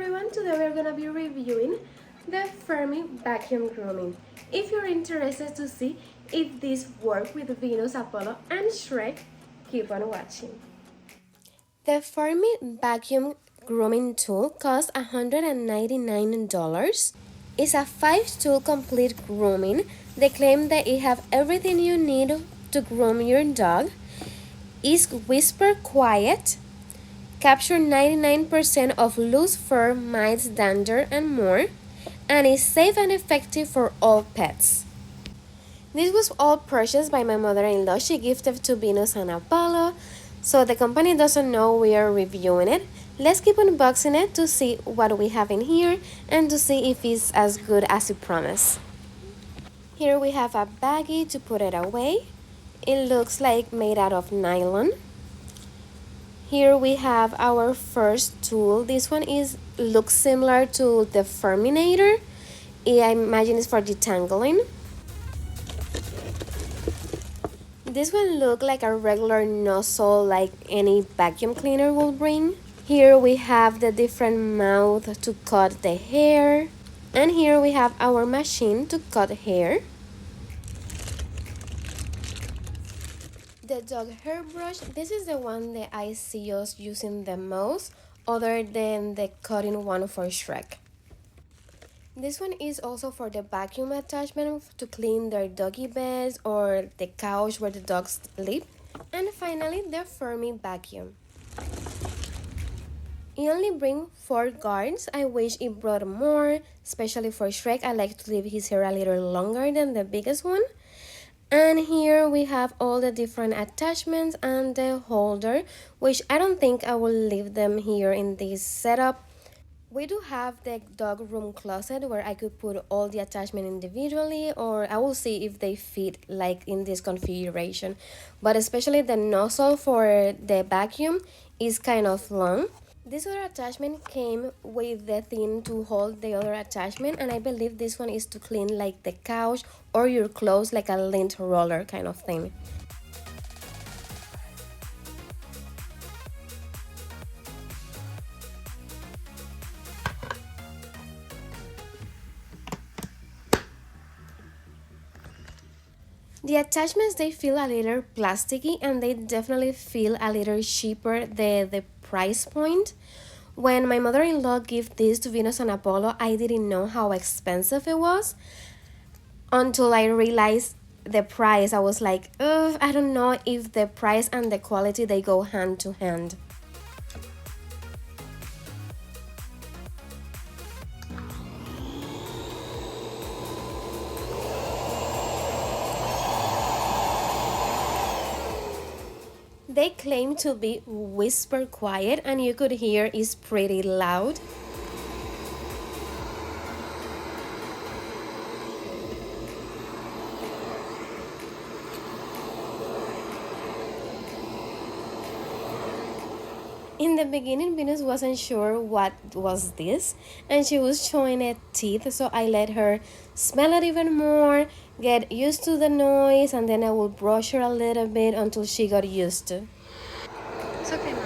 everyone, today we're gonna be reviewing the FurMe vacuum grooming. If you're interested to see if this works with Venus, Apollo, and Shrek, keep on watching. The FurMe vacuum grooming tool costs $199. It's a 5-tool complete grooming. They claim that it have everything you need to groom your dog. It's whisper quiet, capture 99% of loose fur, mites, dander, and more, and is safe and effective for all pets. This was all purchased by my mother-in-law. She gifted to Venus and Apollo, so the company doesn't know we are reviewing it. Let's keep unboxing it to see what we have in here and to see if it's as good as it promised. Here we have a baggie to put it away. It looks like made out of nylon. Here we have our first tool. This one looks similar to the Furminator. I imagine it's for detangling. This one looks like a regular nozzle like any vacuum cleaner will bring. Here we have the different mouth to cut the hair. And here we have our machine to cut hair. The dog hairbrush, this is the one that I see us using the most, other than the cutting one for Shrek. This one is also for the vacuum attachment to clean their doggy beds or the couch where the dogs sleep. And finally, the FurMe vacuum. It only brings 4 guards. I wish it brought more, especially for Shrek. I like to leave his hair a little longer than the biggest one. And here we have all the different attachments and the holder, which I don't think I will leave them here in this setup. We do have the dog room closet where I could put all the attachment individually, or I will see if they fit like in this configuration. But especially the nozzle for the vacuum is kind of long. This other attachment came with the thing to hold the other attachment, and I believe this one is to clean like the couch or your clothes, like a lint roller kind of thing. The attachments, they feel a little plasticky and they definitely feel a little cheaper the price point. When my mother-in-law gave this to Venus and Apollo, I didn't know how expensive it was until I realized the price. I was like, ugh, I don't know if the price and the quality, they go hand to hand. They claim to be whisper quiet, and you could hear it's pretty loud. In the beginning, Venus wasn't sure what was this, and she was showing it teeth, so I let her smell it even more, get used to the noise, and then I would brush her a little bit until she got used to. It's okay, Mom.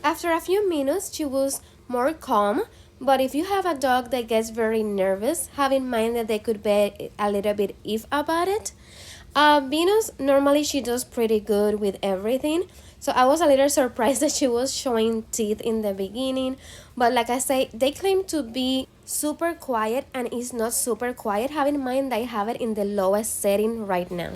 After a few minutes, she was more calm, but if you have a dog that gets very nervous, have in mind that they could be a little bit if about it. Venus, normally she does pretty good with everything, so I was a little surprised that she was showing teeth in the beginning, but like I say, they claim to be super quiet and it's not super quiet. Have in mind that I have it in the lowest setting right now.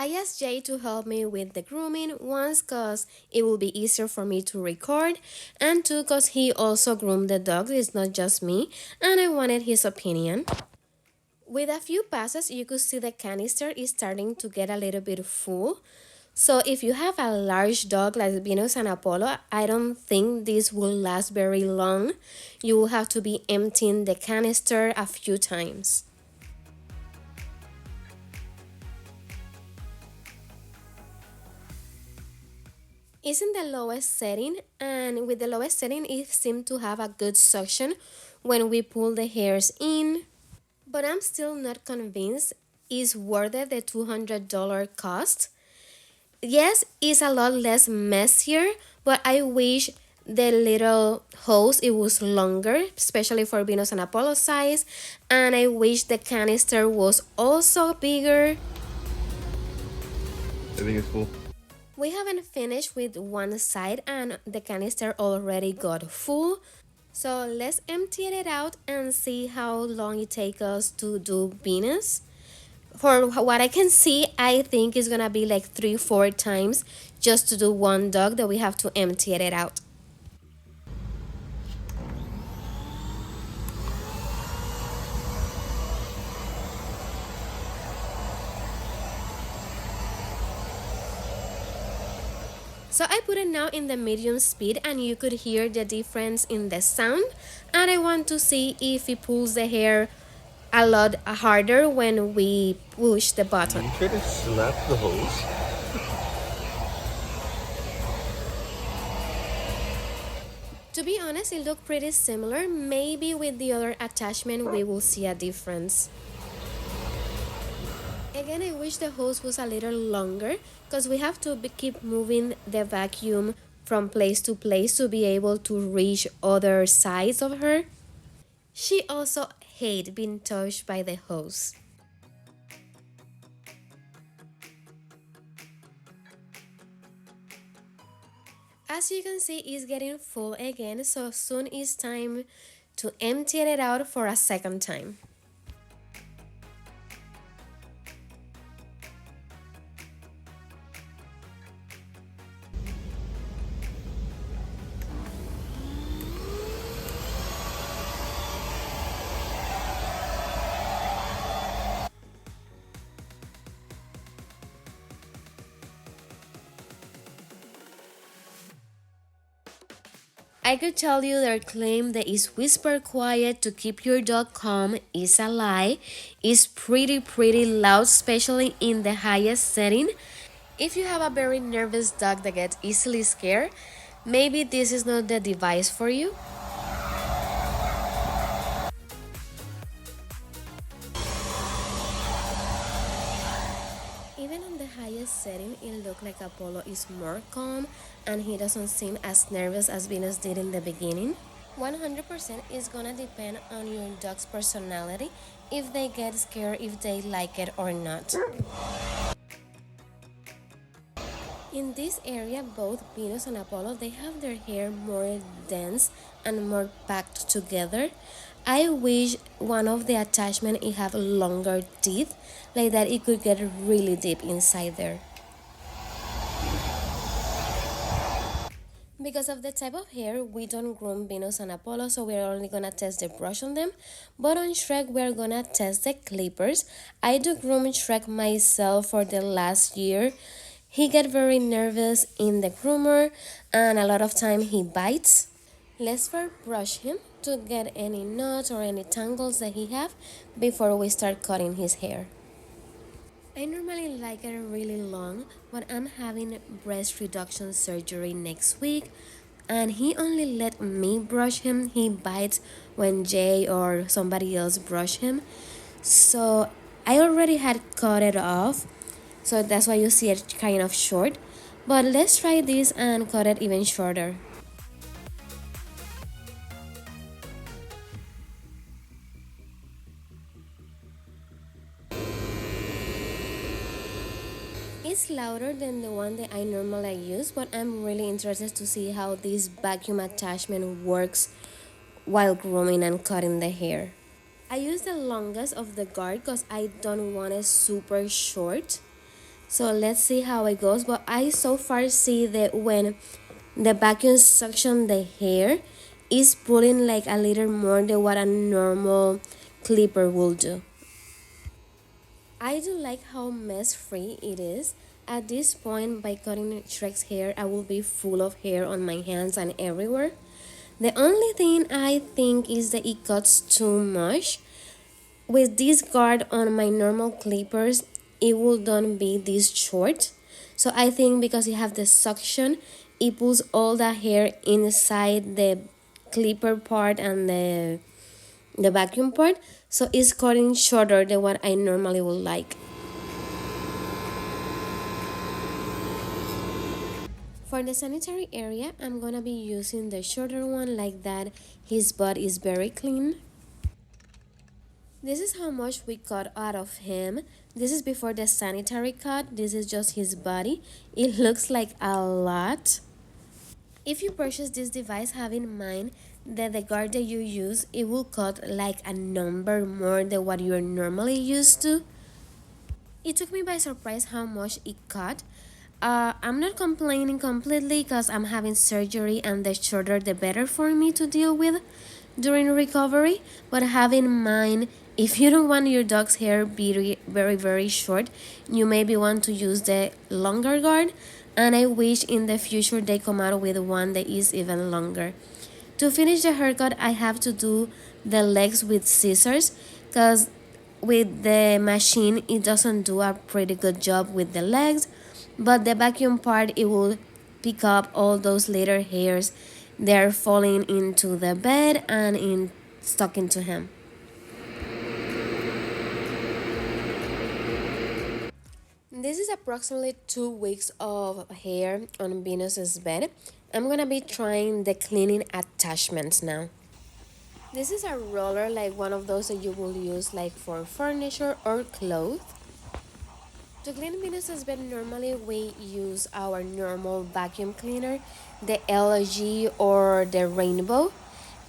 I asked Jay to help me with the grooming, once cause it will be easier for me to record, and two cause he also groomed the dogs, it's not just me, and I wanted his opinion. With a few passes, you could see the canister is starting to get a little bit full, So if you have a large dog like Venus and Apollo, I don't think this will last very long. You will have to be emptying the canister a few times. It's in the lowest setting, and with the lowest setting it seemed to have a good suction when we pull the hairs in. But I'm still not convinced it's worth it the $200 cost. Yes, it's a lot less messier, but I wish the little hose it was longer, especially for Venus and Apollo size, and I wish the canister was also bigger. I think it's full. We haven't finished with one side and the canister already got full. So let's empty it out and see how long it takes us to do Venus. For what I can see, I think it's gonna be like 3-4 times just to do one dog that we have to empty it out. So I put it now in the medium speed and you could hear the difference in the sound, and I want to see if it pulls the hair a lot harder when we push the button. You try to snap the hose? To be honest, it looked pretty similar. Maybe with the other attachment we will see a difference. Again, I wish the hose was a little longer because we have to keep moving the vacuum from place to place to be able to reach other sides of her. She also hates being touched by the hose. As you can see, it's getting full again, so soon it's time to empty it out for a second time. I could tell you their claim that it's whisper quiet to keep your dog calm is a lie. It's pretty loud, especially in the highest setting. If you have a very nervous dog that gets easily scared, maybe this is not the device for you. Even on the highest setting, it looked like Apollo is more calm and he doesn't seem as nervous as Venus did in the beginning. 100% is gonna depend on your dog's personality, if they get scared, if they like it or not. In this area, both Venus and Apollo, they have their hair more dense and more packed together. I wish one of the attachment it have longer teeth, like that it could get really deep inside there. Because of the type of hair, we don't groom Venus and Apollo, so we're only gonna test the brush on them. But on Shrek, we're gonna test the clippers. I do groom Shrek myself for the last year. He get very nervous in the groomer and a lot of time he bites. Let's first brush him to get any knots or any tangles that he have before we start cutting his hair. I normally like it really long, but I'm having breast reduction surgery next week and he only let me brush him. He bites when Jay or somebody else brush him. So I already had cut it off, so that's why you see it kind of short. But let's try this and cut it even shorter. It's louder than the one that I normally use, but I'm really interested to see how this vacuum attachment works while grooming and cutting the hair. I use the longest of the guard because I don't want it super short. So let's see how it goes. But I so far see that when the vacuum suction the hair, is pulling like a little more than what a normal clipper will do. I do like how mess free it is. At this point, by cutting Shrek's hair, I will be full of hair on my hands and everywhere. The only thing I think is that it cuts too much. With this guard on my normal clippers, it will not be this short. So I think because you have the suction, it pulls all the hair inside the clipper part and the vacuum part. So it's cutting shorter than what I normally would like. For the sanitary area, I'm gonna be using the shorter one like that. His butt is very clean. This is how much we cut out of him. This is before the sanitary cut. This is just his body. It looks like a lot. If you purchase this device, have in mind that the guard that you use, it will cut like a number more than what you're normally used to. It took me by surprise how much it cut. I'm not complaining completely because I'm having surgery and the shorter the better for me to deal with during recovery. But have in mind, if you don't want your dog's hair be very short, you maybe want to use the longer guard. And I wish in the future they come out with one that is even longer. To finish the haircut, I have to do the legs with scissors because with the machine it doesn't do a pretty good job with the legs, but the vacuum part it will pick up all those little hairs that are falling into the bed and in stuck into him. This is approximately 2 weeks of hair on Venus's bed. I'm gonna be trying the cleaning attachments now. This is a roller like one of those that you will use like for furniture or clothes. To clean Venus's bed, normally we use our normal vacuum cleaner, the LG or the Rainbow.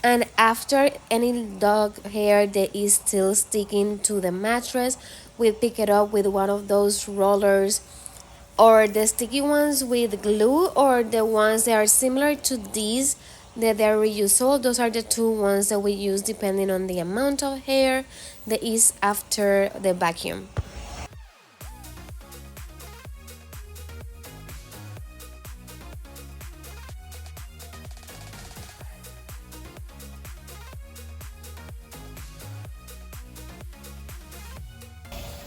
And after any dog hair that is still sticking to the mattress, we pick it up with one of those rollers or the sticky ones with glue or the ones that are similar to these that they're reusable. Those are the two ones that we use depending on the amount of hair that is after the vacuum.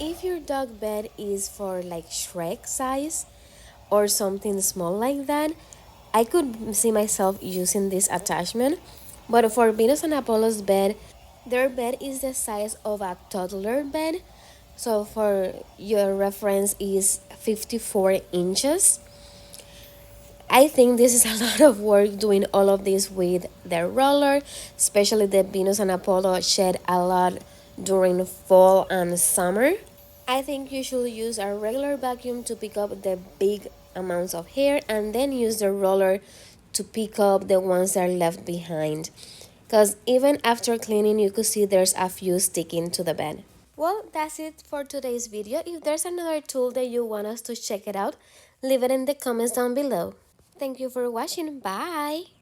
If your dog bed is for like Shrek size or something small like that, I could see myself using this attachment. But for Venus and Apollo's bed, their bed is the size of a toddler bed. So for your reference is 54 inches. I think this is a lot of work doing all of this with the roller, especially the Venus and Apollo shed a lot during fall and summer. I think you should use a regular vacuum to pick up the big amounts of hair and then use the roller to pick up the ones that are left behind. Because even after cleaning, you could see there's a few sticking to the bed. Well, that's it for today's video. If there's another tool that you want us to check it out, leave it in the comments down below. Thank you for watching. Bye!